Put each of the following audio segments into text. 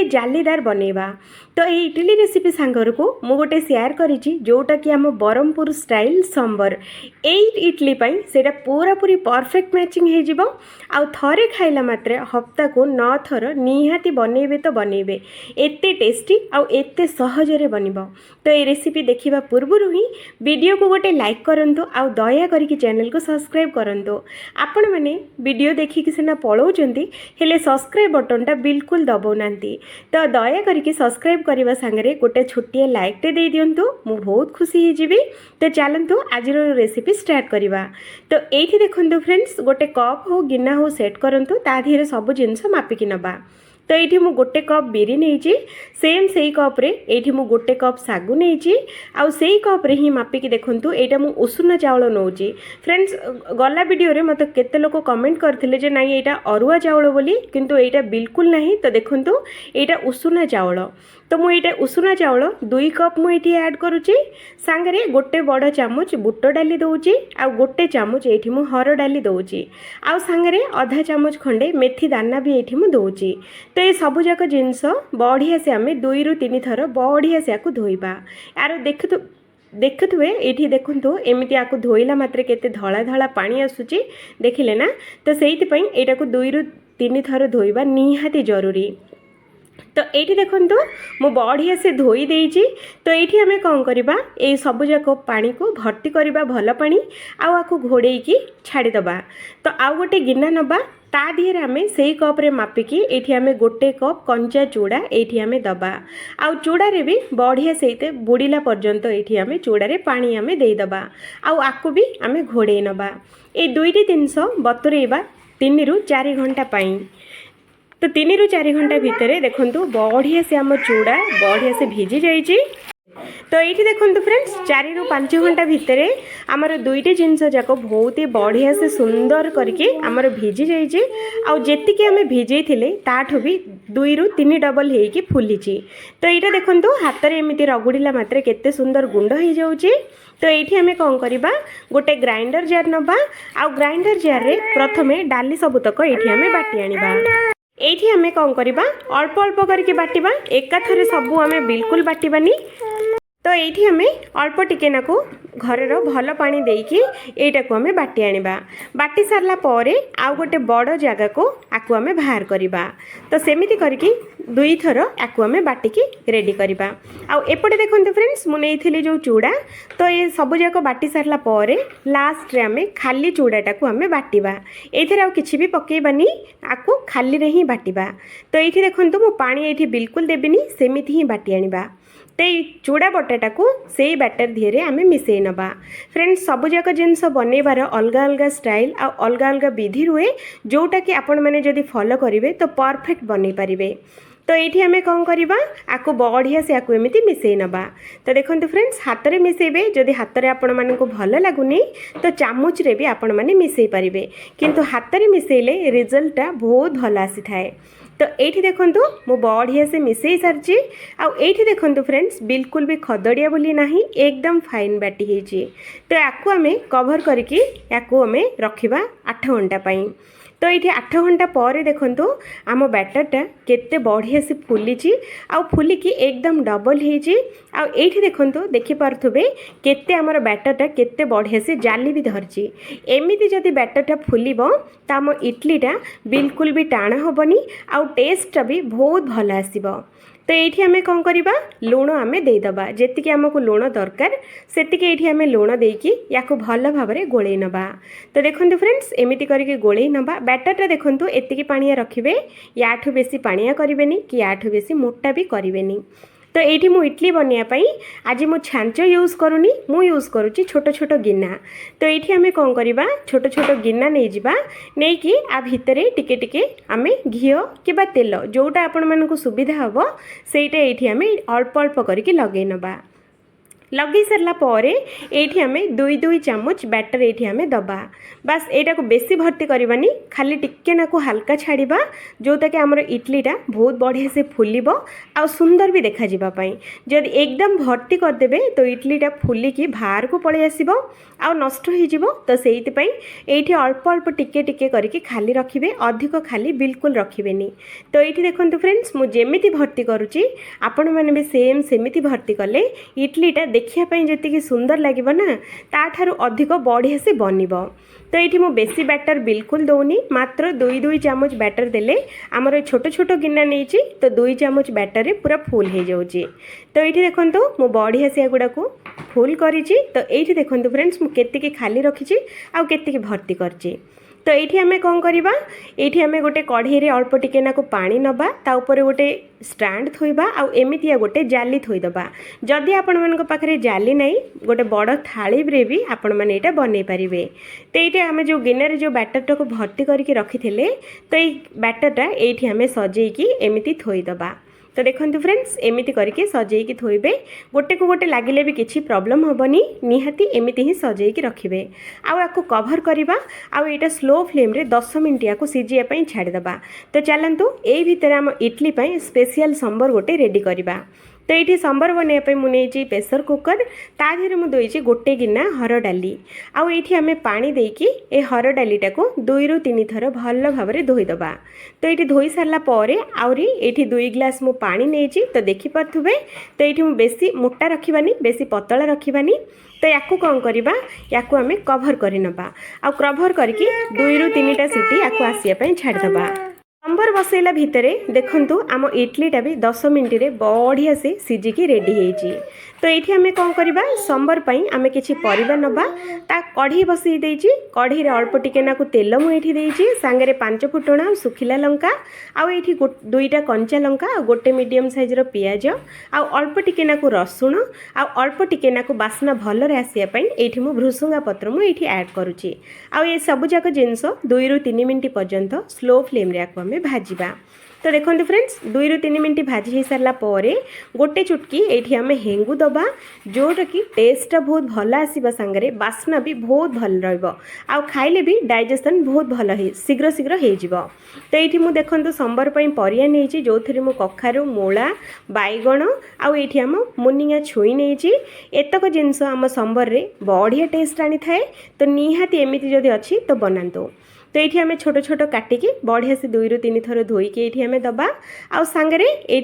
जालीदार बनैबा। तो ये इडली रेसिपी सांगर को मु गोटे शेयर करिछि जोटा कि आम ब्रह्मपुर स्टाइल सांबर। ए इडली पई सेटा पूरा पूरी परफेक्ट मैचिंग हो जिवो। आउ थरे खाइला मात्रे हफ्ता को 9 थर निहाती बनैबे तो बनैबे, एते टेस्टी आउ एते सहजरे बनिबो। तो ये रेसिपी देखिबा पूर्वरु ही वीडियो को गोटे लाइक करंतु आउ दया करिकि चैनल को सब्सक्राइब करंतु। आपण माने वीडियो देखिकि सिना पळौचंती हेले सब्सक्राइब बटन टा बिल्कुल दबाउनांती। तो दया करिकि सब्सक्राइब करबा संगे गोटे छोटिया लाइक टे दे दियंतु, मु बहुत खुशी होजिबी। तो चलंतु आज रेसिपी स्टार्ट करवा। तो एठी देखंतु फ्रेंड्स गोटे कप हो गिना हो सेट करंतु, ता धीरे सब जिनस मापिकी नबा। तो ये मु गोटे कप बिरी नहीं सेम से कप रे ये मु गोटे कप सागु नहीं आउ से कप रे ही मापिकी देखंतु एटा मु उषुना चावल नौची। फ्रेंड्स गला वीडियो रे मत केते लोक कमेंट करथिले जे नाही एटा अरुआ चावल बोली, किंतु एटा बिल्कुल नहीं। तो देखंतु एटा उषुना चावल। तो मु एटा उषुना चावल 2 कप मु एठी ऐड करूची। सांगरे गोटे बड़ चामच बुट डाली दउची आ गोटे चामच एठी मु हर डाली दउची आ सांगरे आधा चामच खंडे मेथी दाना भी एठी मु दउची। तो ये सबु जाक जिनस बढ़िया से आम 2 रु 3 थर बढ़िया से आकु धोइबा। यार देखुए ये देखु एमती आपको धोइला मात्रे केते धला धला पानी आसुची देखिले ना। तो से यहाँ को 2 रु 3 थर धोइबा निहाती जरूरी। तो ये देखु मु बढ़िया से धोई देइची। तो ये आम कौन करवा ये सबुजाक पानी को भर्ती करवा भल पानी आकु घोड़े की छाड़ीदबा। तो आउ गोटे गिना नबा ता दिहरे आम से कप रे मापिकी एठी आम गोटे कप कंचा चूड़ा एठी आम दबा। आउ चूड़ा रे भी बढ़िया से बुड़ीला पर्यंत एठी आम चूड़ा रे पानी आम देदबा आउ आकु भी आम घोड़े नबा। ए दुईटी जिनस बतुरेबा 3 रु 4 घंटा पाई। तो 3 रु 4 घंटा भितर देखंतु बढ़िया से आम चूड़ा बढ़िया से भिजी जाइए। तो ये देखो फ्रेंड्स 4 रु 5 घंटा भितर आमर दुईटी जिनस जाक बहुत ही बढ़िया से सुंदर करके आमर भिजी जाइए। आउ जेतिकी आम भिजे थिले ताठो भी 2 रु 3 डबल होइकी फुलीची। तो ये देखो हाथ में एमती रगुड़िला मात्रे केते सुंदर गुंड हो जाउची। तो ये आम कौन करवा गोटे ग्राइंडर जार नबा आउ ग्राइंडर जार रे प्रथमे डाली सबुतक ये आम बाटी आनिबा। ये आम कौन करवा अल्प अल्प करके बाटिबा, एका थरे सबू आम बिल्कुल बाटिबानी। तो ये आम अल्प टिके नाकू घर भल पानी देकी एटा को आम बाटी आनिबा। बाटी सारला परे आउ गोटे बड़ जगह को आकु आम बाहर करवा। तो सेमिति करके 2 थर आकु आम बाटिकी रेडी करवा। आउ एपटे देखंतु फ्रेंड्स मु नेइथिली जो चूड़ा। तो ये सबु जाक बाटी सारला परे लास्ट रे आम खाली चूड़ाटा को आम बाटिबा। एथिरे आउ किछि भी पकेइबानी, आकु खाली रे ही बाटिबा। तो ये देखंतु मु पानी एठी बिल्कुल देबिनी, सेमिति ही बाटी आनिबा। तो चूड़ा बटाटा को से बैटर धीरे आम मिसई नबा। फ्रेंड्स सबुजाक जिनस बनैबार अलग अलग स्टाइल आ अलग अलग विधि रुए, जोटा कि आपण माने जदि फॉलो करेंगे तो परफेक्ट बनै पारिबे। तो ये आम कौन करवा आपको बढ़िया से आपको एमती मिसई नबा। तो देखो फ्रेंड्स हाथ में मिसेबे, जदि हाथ में आपण मानक भल लगुनि तो चामच रे भी आपण माने मिसई पारिबे, किंतु हाथ में मिसेले रिजल्टटा बहुत भल आसी थाए। तो ये देखो मु बढ़िया से मिसई सारी। आउ ये देखो फ्रेंड्स बिल्कुल भी खदड़िया बोली नहीं, एकदम फाइन बाटी होइछि। तो याकू आम कभर करके याकू आम रखिबा 8 घंटा पाई। तो ये 8 घंटा पर देखो आम बैटरटा केते बढ़िया से फुली आउ फुलिकी एकदम डबल होइछि। आउ ये देखो देखिपे केते आमर बैटरटा केते बढ़िया से जाली भी धरछि। एमिति जदि बैटरटा फुलिबो तो आम इडलीटा बिल्कुल भी टाण हेबनी आउ टेस्टटा भी बहुत भल आसिबो। तो ये आम कौन करवा लुण आम देदबा, जेतिकी आमको लुण दरकार सेतिकी ये आम लुण देकी याकू भल भाव में गोले नबा। तो देखो फ्रेंड्स एमिति करके गोले नबा। बैटरटा देखो एतिकी पानिया रखिबे, याठू बेसी पानिया करिवेनी कि याठू बेसी मोटा भी करिवेनी। तो ये मु इडली बनवाई आज मु छांच यूज करूनी, मु यूज करुच्ची छोट छोट गिना। तो ये आम कौन करवा छोट छोट गिना नहीं जावा, नहीं कि आ भितरे टिके टिके आम घी कि तेल जोटा आपण मानक सुविधा हम सेटा ये आम अल्प अल्प करके लगे नबा। लगे सारा पर ये आम 2 चामच बैटर ये आम दबा बास यहाँ को बेसी भर्ती करवानी खाली टिके नाकू हल्का छाड़ा जोटा कि आमर इडलीटा बहुत बढ़िया से फुलब आ सुंदर भी देखा जदि एकदम भर्ती करदे तो इडलीटा फुलिकी बाहर को पलि आसब आ नष्ट हो तो से ये अल्प अल्प टिके टिके करके खाली रखिए अधिक खाली बिल्कुल रखिए तो ये देखो फ्रेंड्स मुझे भर्ती करुच्ची आपण मैंने भी सेम सेमिति भर्ती कले इडलीटा देखापी जी सुंदर लगे ना ताठारू अधिक बढ़िया से बनब तो ये मु बेसी बैटर बिल्कुल दौनी मात्र 2 चामच बैटर देले आमर छोट छोट गिना नहीं तो 2 चामच बैटर पूरा फुल हो जाऊँगी तो ये देखो मु बढ़िया से गुड़ा को फुल करी तो ये देखो फ्रेंड्स मुझे खाली रखी आउ के भर्ती करची तो ये आम कौन करवा ये आम गोटे कढ़ई रे अल्प टिके नाकू पानी नबा ता ऊपर गोटे स्टैंड थोइबा आ एमितिया गोटे जाली थोइदबा जदि आपण मन पाखरे जाली नहीं गोटे बड़ थाली रे भी आपण माने एटा बनै परिबे तो ये आम जो गिनर जो बैटरटा को भर्ती करके रखिथिले तो ये बैटरटा ये आम सजेकी एमिति थोइदबा तो देखो फ्रेंड्स एमिति करके सजेकी थोइबे गोटे को गोटे लगिले भी किसी प्रॉब्लम हेनी निहाती एमिति ही सजेकी रखिए आपको कवर करवा आउ यहाँ स्लो फ्लेम रे 10 मिनट या सीझापी छाड़देबा तो चलतु यही भितर आम इडली स्पेशल संबर गोटे रेडी करवा तो ये संबर बनवाई मुझे प्रेसर कुकर ताधे मुझे गोटे गिना हर डाली आउ ये आम पानी देकी ए हर डालीटा को 2 ରୁ 3 थर भल भाव में धोईदबा तो ये धोई सारापर आहरी ये 2 ग्लास मु पानी नहीं तो देखिपे तो ये बेसी मोटा रखानी बेसी पतला रखानी तो या कौन करवा या आम कभर करनबा आ कभर करके 2 ରୁ 3टा सीटी या आसापी छाड़देबा संबर बसैला भितर देखंतु आम इडलीटा भी 10 मिनट रे बढ़िया से सिझिकी रेडी होईची तो ये आम कौन करवा संबर पई आम किछि परिबा नबा ता कढ़ी बसई देइची कढ़ी रे अल्प टिके नाकू तेल मु एठी देइची सांगरे 5 फुटणा सुखिला लंका आउ एठी 2टा कंचा लंका आ गोटे मीडियम साइज रो पियाज आ अल्प टिके नाकू रसुण आ अल्प टिके नाकू बासना भल रे आसिया पई एठी मु भृसुंगा पत्र मु एठी ऐड करूची आ ये सब जाक जिंस 2 ରୁ 3 मिनिट पर्यंत स्लो फ्लेम रे आको आम भाजिबा तो देखो फ्रेंड्स 2 ରୁ 3 मिनिट भाजी हो सारा पर गोटे चुटकी ये आम हेंगू दबा जोटा कि टेस्टा बहुत भल आसवा सांगरे बास्ना भी बहुत भल रहा खाइले भी डाइजेशन बहुत भल शीघ्र शीघ्र हो तो ये मुझे देखो संबर परिया नहीं जो थी मु कखारू मूला बैगण आउे आम मुनिया छुई नहीं एतक जिनस आम संबर रे बढ़िया टेस्ट आनी थाए तो निहाती एमती जदि अच्छी तो बनातु तो ये आम छोट छोट काटिकी बढ़िया से 2 ରୁ 3 थर धोईकी ये आम दबा आउ सांगरे ये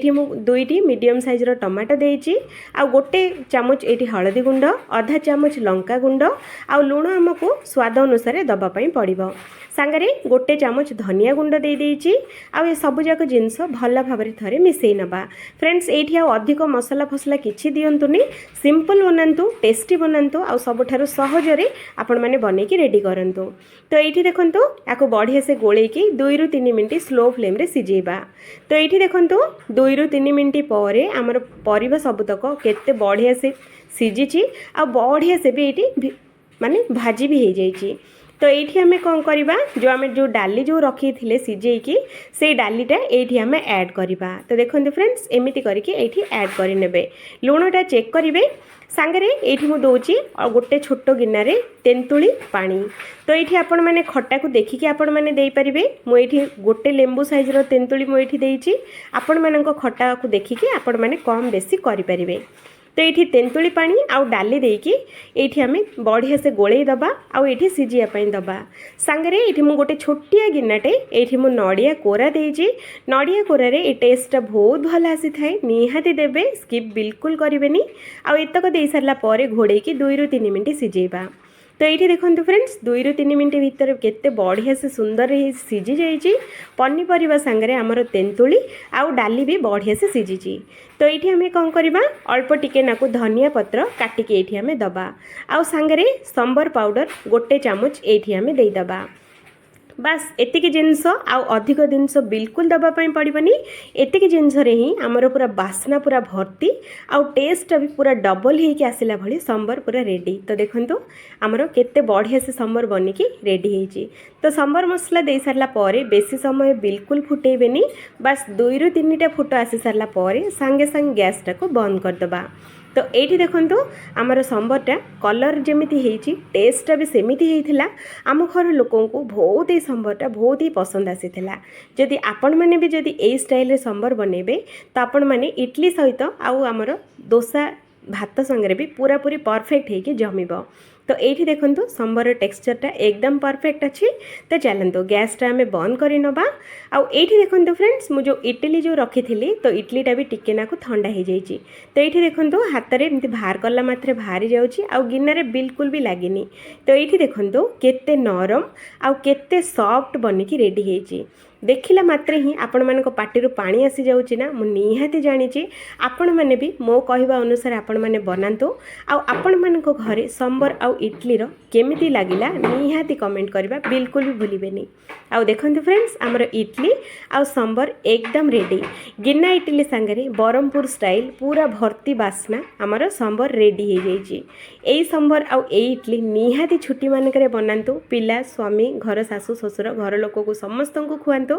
2टी मीडियम साइज रो टमाटो देइची आउ गोटे चामच ये हलदी गुंड आधा चामच लंका गुंड आउ लुण आमको स्वाद अनुसार दबापाई पड़ो सांगरे गोटे चामच धनिया गुंड दे देइची आउ ये सब जाक जिनस भल भाव थे मिसई नबा फ्रेंड्स ये अधिक मसला फसला किछि दियंतुनी सिंपल बनातु टेस्टी बनातु आउ सबठारु सहजरे आपण माने बनेकी रेडी करंतु तो ये देखंतु याको बढ़िया से गोलेकी 2 ରୁ 3 मिनिट स्लो फ्लेम रे सिझेबा तो ये देखंतु 2 ରୁ 3 मिनिट पर आमर परिबा सबतक केते बढ़िया से सिझिची आ बढ़िया से भी ये माने भाजी भी हो जाइए तो ये आम कौन करवा जो आम जो डाली जो रखी थे सिझेकी से डालीटा ये आम ऐड करवा तो देखो फ्रेंड्स एमती करके ये ऐड करे लुणटा चेक करेंगे सांगरे ये मुझे गोटे छोट गिनार तेंतुली पानी तो ये आपण मैंने खटा को देखिकी आपण मैंने दे पारे मुझे गोटे लेंबू साइज रो तेंतुली मुझे देती आपण मान खटा को देखिकी आपण मैंने कम बेसी करें तो ये तेंतुली पानी आउ डाली देकी ये आम बढ़िया से गोले दबा आउ ये सिझापी दबा सांगरे ये मुझे गोटे छोटिया गिनाटे ये मुझे नड़िया कोरा देजी नड़िया कोरारे ये टेस्टा बहुत भल आसी थाए निहाती देबे स्किप बिल्कुल करेंगे आउ एतक दे सारा पर घोड़ेकी 2 ରୁ 3 मिनिट सिझेबा तो ये देखो फ्रेंड्स 2 ରୁ 3 मिनिट भितर केते बढ़िया से सुंदर सिझी जाइए पनीपरिया सांगरे आमर तेंतुली आउ डाली भी बढ़िया से सिझी तो ये आम कौन करवा अल्प टिके नाकू धनिया पत्र काटिकी ये आम दबा आउ सांगरे संबर पाउडर गोटे चामच ये आम देदबा बास एतिक जिनस आउ अधिक जिनस बिल्कुल दबापाई पड़ोनी एतिक जिनस ही आमर पूरा बास्ना पूरा भर्ती आउ टेस्ट भी पूरा डबल होके आसला भली संबर पूरा रेडी तो देखंतु आमर केते बढ़िया से संबर बनिकी रेडी होईची तो संबर मसला दे सारा पर बेसी समय बिल्कुल फुटेबेनी बास 2 ରୁ 3टा फुट आसी सारा पर सांगे सांगे गैसटा को बंद करदबा तो ये देखो आमर संबरटा कलर जमी टेस्टा भी सेमती होता आम घर लोक बहुत ही संबरटा बहुत ही पसंद आसीला जदि आपण मैंने भी जदि यही स्टाइल संबर बनइबे तो आपण मैंने इडली सहित आमर डोसा भात संगे भी पूरा पूरी परफेक्ट होगी जमीब। तो ये देखो संबर टेक्सचरटा एकदम परफेक्ट अच्छी। तो चलते गैसटा आम बंद कर नवा आउ ये देखो फ्रेंड्स मुझे इडली जो रखी थी तो इडलीटा भी टिके नाकु ठंडा हो जाइए। तो ये देखो हाथ में एमती बाहर कला मात्रे बाहरी जाऊँगी आउ गिन्नारे बिल्कुल भी लगिनी। तो ये देखो केते नरम आउ केते सॉफ्ट बनिकी रेडी होइछि देखिला मात्रे ही आपण मानक पाटिरु पानी आसी जाउची ना मु निहाती जानिची आपण माने भी मो कहवा अनुसार आपण माने बनांतु आ आपण मानक घरे संबर आउ इडली रो केमिति लागिला निहाती कमेंट करबा बिल्कुल भी भूलिबेनी। आउ देखंतु फ्रेंड्स हमर इडली आउ संबर एकदम रेडी गिन्ना इडली संगरे बरमपुर स्टाइल पूरा भर्ती बास्ना हमर संबर रेडी हो जाइए। एई संबर आउ एई इडली निहाती छुट्टी मानकरे बनांतु पिला स्वामी घर सासु ससुर घर लोक को समस्त को खुआंतु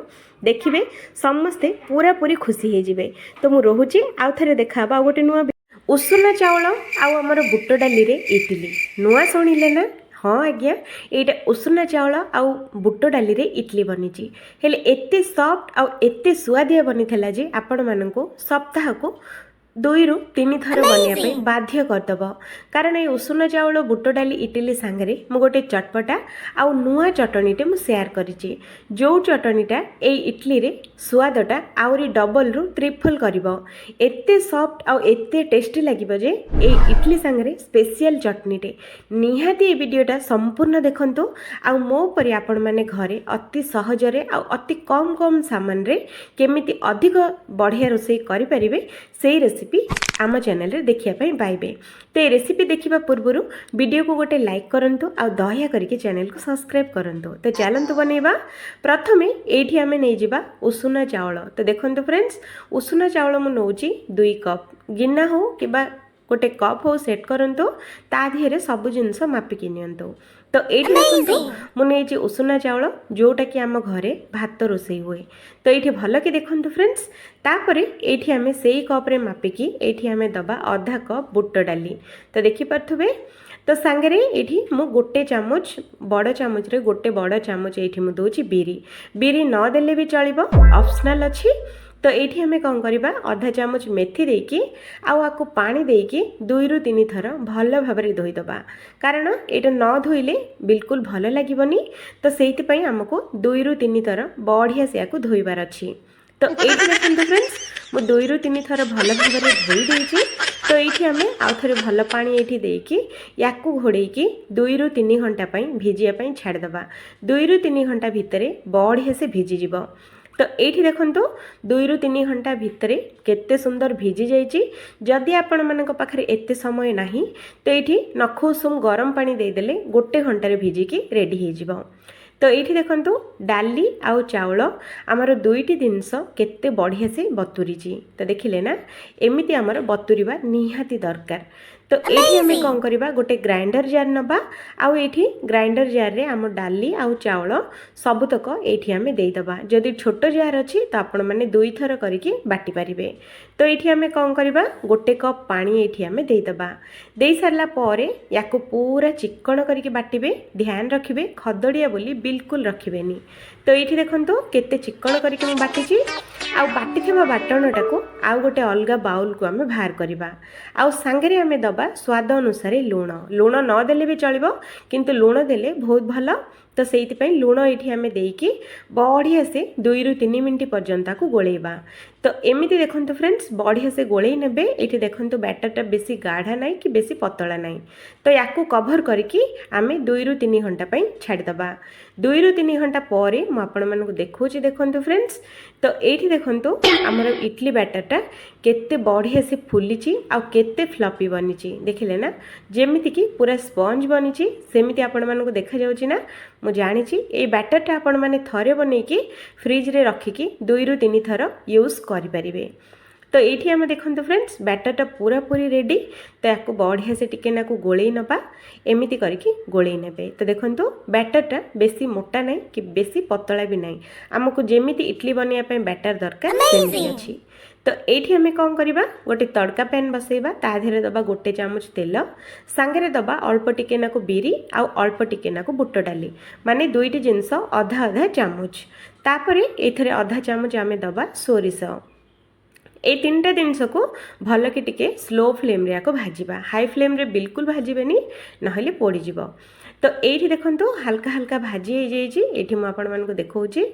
देखिए समस्ते पूरा पूरी खुशी हो जाए। तो मु रोचे आउ थे देखा गोटे नुआ उषुना चाउल आमर बुट डाली रे इडली नुआ शुणिले ना। हाँ आज्ञा ये उषुना चाउल आउ बुट डाली रे इडली बनी हेले एते सॉफ्ट आउ एते सुआदिया बनी थला जे आपण माननको सप्ताह को 2 ରୁ 3 थर बनवाई बाध्य करदेव कारण ये उषुना चाउल बुट डाली इडली सांगरे मु गोटे चटपटा आउ नुआ चटनीटे मु शेयर करिछि जो चटनीटा ए इडली रे स्वादटा आउरी डबल रु ट्रिपल करिवो एते सॉफ्ट आउ एते टेस्टी लागिवो जे ए इडली सांगरे स्पेशल चटनीटे निहाती ए वीडियोटा संपूर्ण देखंतु आउ मो परि आपण माने घरे अति सहजरे आउ अति कम कम सामान रे केमिति अधिक बढ़िया रोसई करि परिबे सेही रेसिपी आम चैनल रे देखिया पई पाइबे। तो ये रेसिपी देखिबा पूर्वरु वीडियो को गोटे लाइक करंतु आ दया करके चैनल को सब्सक्राइब करंतु। तो चलंतु बनेबा प्रथमे एठी आमे नै जिबा उषुना चाउल। तो देखंतु फ्रेंड्स उषुना चाउल मु नौची 2 कप गिन्ना हो किबा गोटे कप हो सेट करंतु ता धीरे सब जिनस मापिकी नियंतु। तो ये देखो मुझे उषुना चाउल जोटा कि आम घरे भात रोसई हुए। तो ये भल कि देखो फ्रेंड्स तापर ये आम से कप्रे मापिकी ये आम दबा आधा कप बुट डाली। तो देखिपे तो सांगरे ये मु गोटे चामच बड़ चामच रे गोटे बड़ चामच ये मुझे बिरी बिरी न देले भी चलो ऑप्शनल अच्छी। तो ये आम कौन करवा आधा चामच मेथी देकी आपको पानी देकी 2 ରୁ 3 थर भल भाव धोईदबा कारण ये न धोइले बिल्कुल भल लगे। तो से आमको 2 ରୁ 3 थर बढ़िया से आपको धोइबार अच्छी। तो ये देखते फ्रेंड्स मु 2 ରୁ 3 थर भल भाव धोई देइछि। तो ये आम आउ थे भल पानी ये देकी या घोड़ेकी 2 ରୁ 3 घंटा भिजिया छाड़देबा 2 ରୁ 3 घंटा भितर बढ़िया से भिजिज। तो ये देखो 2 ରୁ 3 घंटा भितर केते सुंदर भिजी जाइए। जदि आपण मान पाखे एते समय नाही तो ये नखुसुम गरम पानी देदेले गोटे घंटे भिजिकी रेडी हो। तो ये देखो डाली आउ चाउल आमर 2टी जिनस केते बढ़िया से बतुरी। तो देखिले ना एमिति आमर बतुरीबा निहाती दरकार। तो ये आम कौन करवा गोटे ग्राइंडर जार नबा आउ ये ग्राइंडर जार रे आम डाली आउ चाउल सबुतक ये आम देदबा। जदि छोट जार अच्छी तो आपण मैंने 2 थर करके बाटी पारिबे। तो ये आम कौन करवा गोटे कप पानी ये आम देदबा दे सारा पर या पूरा चिक्कण करके बाटिबे ध्यान रखिबे खदड़िया बोली बिल्कुल रखिबेनी। तो ये देखो केते चिक्कण करके बाटी आउ बाटी बाटणटा को आउ गोटे अलग बाउल को आम बाहर करवा आउ सांगरे आम दबा स्वाद अनुसार लुण लुण न देले भी चलिबो किंतु लुण देले बहुत भल। तो से लुण ये आम देकी बढ़िया से 2 ରୁ 3 मिनट पर्यंत को गोलेबा। तो एमती देखो फ्रेंड्स बढ़िया से गोले नेबे। ये देखो बैटरटा बेसी गाढ़ा नाई कि बेसी पतला नाई। तो या कभर करके आम 2 ରୁ 3 घंटा छाड़देबा 2 ରୁ 3 घंटा पर मुझे देखो देखो फ्रेंड्स। तो ये देखो आमर इडली बैटरटा केते बढ़िया से फुली आउ केते फ्लपी बनी देखिले ना जेमिति कि पूरा स्पंज बनी सेमिति आपण मानकु देखा जाउची ना। मु जानी ये बैटरटा आपण माने थरे बनैकी फ्रिज रे रखिकी 2 ରୁ 3 थर यूज करि परिबे। तो ये आम देखो फ्रेंड्स बैटरटा पूरा पूरी रेडी। तो या बढ़िया से टिके नाकु गोले नबा एमती करके गोले नेबे। तो देखो बैटरटा बेसी मोटा नहीं कि बेसी पतला भी नहीं आमको जेमिति इडली बनैया बैटर दरकार सेमिति अछि। तो ये आम कौन करवा गोटे तड़का पैन बसैबा ता देहरे दबा गोटे चामच तेल सांगे दबा अल्प टिके नाकु बिरी आउ अल्प टिके नाकु बुट डाली माने दुईटी जिनस अधा अधा चामच तापरे एथरे अधा चामच आम दबा सोरिष ये तीन टा जिनस को भल कि टिके स्लो फ्लेम रे भाजवा हाई फ्लेम रे बिल्कुल भाजबेनी नहले पोड़ीजिव तो ये देखो हल्का हल्का भाजी हो जाइए मुझे आपण मानक देखौछि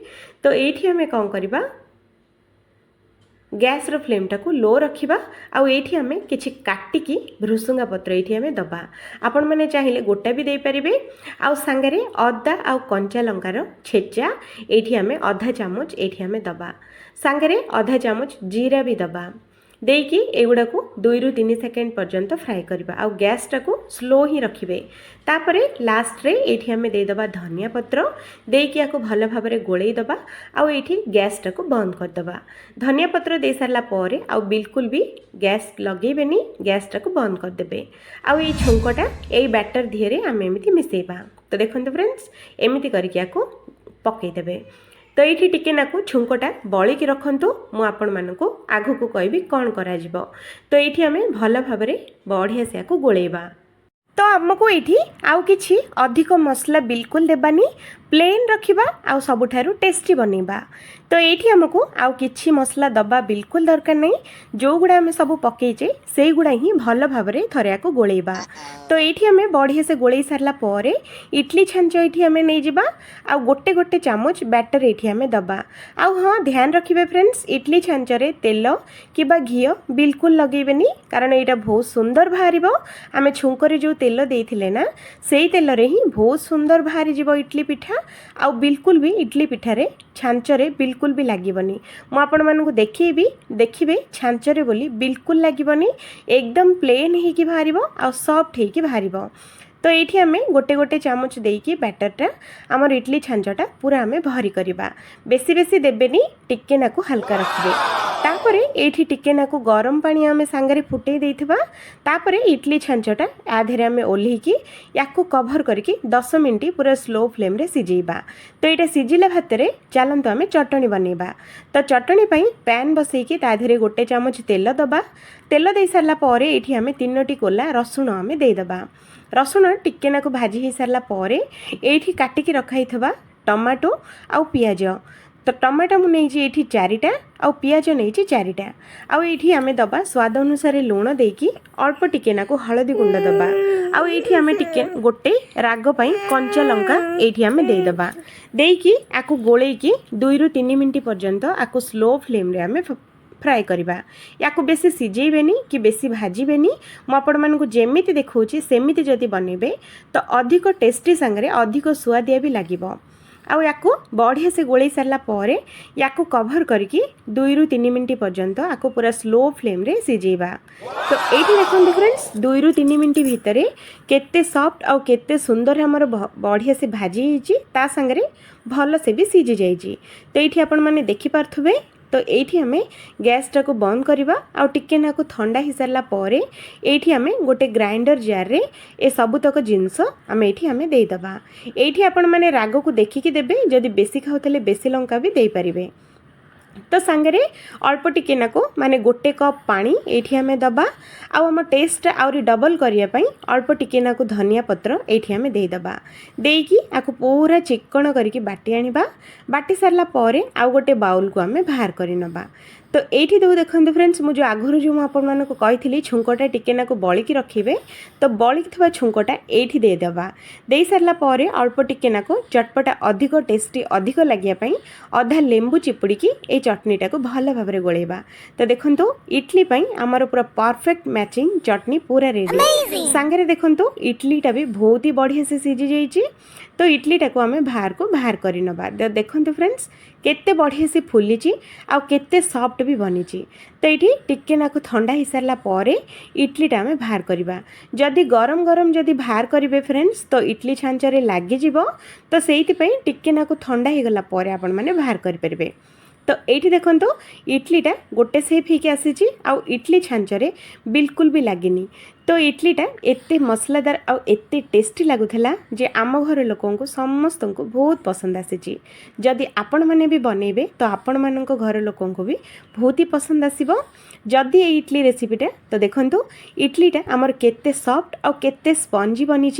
तो ये आम कौन करवा गैस रो फ्लेम टाको लो रखिबा आउ एठी हमें किछि काटिकी भृसुंगा पत्र एठी हमें दबा आपण माने चाहिए गोटा भी दे परिबे आउ सांगरे अदा आउ कंचा लंकार छेचा एठी हमें आधा चामच एठी हमें दबा सांगरे आधा चामच जीरा भी दबा देकी एगुड़ा को 2 ରୁ 3 सेकेंड पर्यंत फ्राए करबा आउ गैस टाको स्लो ही रखिबे तापरे लास्ट रे एठी हमें दे दबा धनिया पत्र देकी याको भल भाबरे गोळेई दबा आउ एठी गैस टाको बंद कर दबा धनिया पत्र दे सारला परे आउ बिल्कुल भी गैस लगेबेनी गैस टाको बंद कर देबे आउ ए छुंकटा ए बैटर धिरे हम एमिति मिसेबा तो देखंतु फ्रेंड्स एमिति करके याको पकेई देबे तो ये टिके नाकु छुंकटा बलिकी रखंतु मु आपण मानकु आगु को कहबी कौन करा जिवो तो ये आम भल भाबरे बढ़िया से याको गोलेबा तो आमको ये आउ किछि अधिक मसला बिल्कुल देबानी प्लेन रखिबा आउ सबुठारु टेस्टी बनेबा तो ये आमको आउ किछि मसला दबा बिल्कुल दरकार नहीं जो गुड़ा आम सब पकईचे से गुड़ा ही भल भाबरे थरे याको गोलेबा तो ये आम बढ़िया से गोले सारला परे इडली छांच ये आम नहीं जिबा आउ गोटे गोटे चामच बैटर ये आम दबा आउ हाँ ध्यान रखिबे फ्रेंड्स इडली छांचरे तेल किबा घी बिल्कुल लगेबेनी कारण यहाँ बहुत सुंदर बाहर आम छुंकरे जो तेल देइथिले ना सेई तेल रे ही बहुत सुंदर बाहरी जीवो इडली पिठा आउ बिल्कुल भी इडली पिठारे छांचरे बिल्कुल भी लागबनी मु आपण मानकु देखिबी देखिबे छांचरे बोली बिल्कुल लागबनी एकदम प्लेन हे कि बाहरिबो आ सॉफ्ट हे कि बाहरिबो तो ये आम गोटे गोटे चामच देकी बैटरटा आमर इडली छांचटा पूरा आम भरी करवा बेसी बेसी देबेनी टिके नाकु हल्का रखिबे तापरे एठी टिके नाकु गरम पानी आम सांगरे फुटे देइथिबा तापरे इडली छांचटा आधेरे आम ओल्हीकी याकु कभर करके 10 मिनिट पूरा स्लो फ्लेम रे सिजेइबा तो ये सिजिला भातरे चलंतु आम चटणी बनेबा तो चटणी पई पैन बसैकी ताधेरे गोटे चामच तेल दबा तेल दे सारला परे एठी आम 3टी कोला रसुण आम देदबा रसुण टिके नाकु भाजी हो सारा पर ये काटिकी रखाई टमाटो आउ पियाज तो टमाटो मुझे ये 4टा आउ पियाज नहीं 4टा आउ ये आम दबा स्वाद अनुसार लुण देकी अल्प टिके नाकु हलदी गुंड दबा आउ ये आम टिके गोटे राग पई कंचा लंका ये आम देदबा देकी आकु गोलेकी 2 ରୁ 3 मिनिट पर्यंत आकु स्लो फ्लेम रे आम फ्राए करवा या बेसी सिझेबेनी कि बेसी भाजबेनी मुझे जेमिति देखौछि सेमिति जदि बनइबे तो अधिक टेस्टी सांगरे अधिक सुआदिया भी लागिबो आउ याकु बढ़िया से गोले सारला परे याकु कभर करके 2 ରୁ 3 मिनिट पर्यंत आकु पूरा स्लो फ्लेम रे सिझेबा तो एठी देखंतु फ्रेंड्स 2 ରୁ 3 मिनिट भितरे केते सॉफ्ट आउ केते सुंदर हमर बढ़िया से भाजी हिची ता सांगरे भल से भी सिझी जाइछि तो एठी आपण माने देखि पारथुबे तो ये आम गैस टाको बंद करवा आउ टिके नाकु ठंडा हो सारा पर ये आम गोटे ग्राइंडर जार रे ए सबुतक जिनस आम ये आम देदबा ये आपण मैंने राग को देखिकी देबे जदि बेसी खाऊले बेसी लंका भी दे पारिबे तो सांगरे अल्प टिके नाको माने गोटे कप पानी ये आम दबा आम टेस्ट आहरी डबल करने अल्प टिके नाको धनिया पत्र ये आम देदबा देकी आकु पूरा चिक्कण करके बाटी आनिबा बाटी सारला परे आउ गोटे बाउल को आम बाहर कर नबा तो ये देखते फ्रेंड्स मुझे आगुरी जो आपको कही छुंकटा टिके नाकु बलिकी रखिए तो बलिकी छुंकटा ये देदबा दे सारा पर अल्प टिके नाकु चटपटा अधिक टेस्टी अधिक लगे अधा लेंबू चिपुड़ी ये चटनीटा को भल भाव में गोलेबा तो देखो इडली आमर पूरा परफेक्ट मैचिंग चटनी पूरा रेडी सांगरे देखो इडलीटा भी बहुत ही बढ़िया से सिझी जाइए तो इडलीटा को आम बाहर कर नबा देखो फ्रेंड्स केते बढ़िया से फुली आउ केते सॉफ्ट भी बनी तो ये टिके नाकु ठंडा हो सारा पर इडलीटा आम बाहर करवा जदि गरम गरम जदि बाहर करेंगे फ्रेंड्स तो इडली छांचरे लगिज तो से टिके नाकु ठंडा हो गला पर आपण माने बाहर करें तो ये देखो इडलीटा गोटे सेप होकर आसी आउ इडली छांचरे बिल्कुल भी लगिनी तो इडलीटा एते मसलादार आउ एते टेस्टी लगुला जे आम घर लोकों को समस्त को बहुत पसंद आसी जदि आपण मैंने भी बनइबे तो आपण मान घर लोकों को भी बहुत ही पसंद आसीबो जदि ये इडली रेसिपीटा तो देखंतु इडलीटा आमर केते सॉफ्ट आउ केते स्पंजी बनी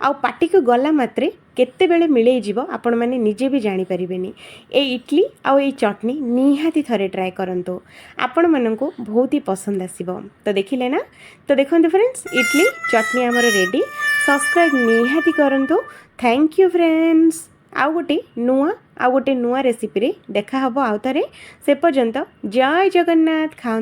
आउ पाटी को गला मात्रे केते बेले मिले जीवो आपण माने निजे भी जानी परिबेनी ए इडली आउ ए चटनी निहाती थरे ट्राए करंतो आपण मानन को बहुत ही पसंद आसीबो तो देखिले ना तो देखंतु फ्रेंड्स इडली चटनी आमर रेडी सब्सक्राइब निहाती करंतो थैंक यू फ्रेंड्स आउ गोटे नुआ रेसिपी रे देखा हबो आउ थरे से पर्यंत जय जगन्नाथ खाओ।